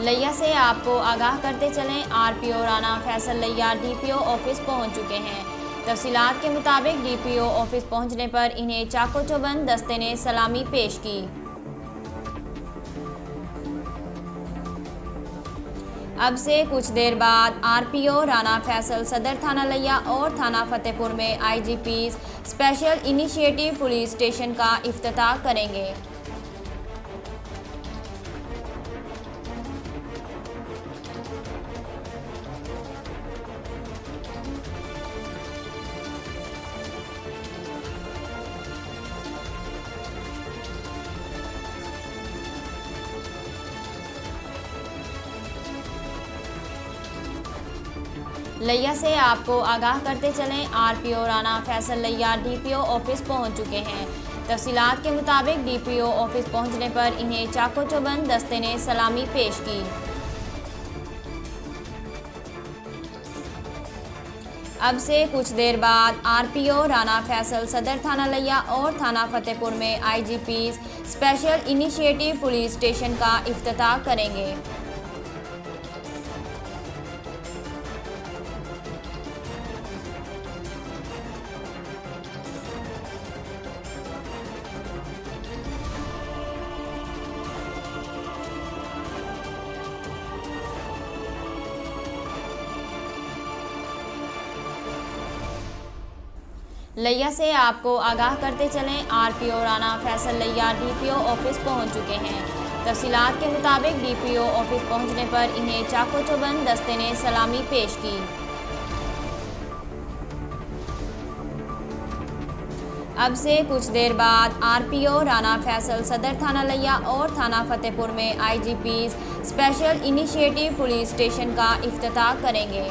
लिया से आपको आगाह करते चलें, आरपीओ राना फैसल लिया डीपीओ ऑफिस पहुंच चुके हैं। तफसीलात के मुताबिक डीपीओ ऑफिस पहुंचने पर इन्हें चाको चौबंद दस्ते ने सलामी पेश की। अब से कुछ देर बाद आरपीओ राना फैसल सदर थाना लिया और थाना फतेहपुर में IGP special initiative police station का इफ्तिताह करेंगे। लिया से आपको आगाह करते चलें, आरपीओ राना फैसल लिया डीपीओ ऑफिस पहुंच चुके हैं। तफसीलात के मुताबिक डीपीओ ऑफिस पहुंचने पर इन्हें चाको चौबंद दस्ते ने सलामी पेश की। अब से कुछ देर बाद आरपीओ राना फैसल सदर थाना लिया और थाना फतेहपुर में IGP special initiative police station का इफ्तिताह करेंगे। लिया से आपको आगाह करते चलें, आरपीओ राना फैसल लिया डीपीओ ऑफिस पहुंच चुके हैं। तफसीलात के मुताबिक डीपीओ ऑफिस पहुंचने पर इन्हें चाको चौबंद दस्ते ने सलामी पेश की। अब से कुछ देर बाद आरपीओ राना फैसल सदर थाना लिया और थाना फतेहपुर में IGP special initiative police station का इफ्तिताह करेंगे।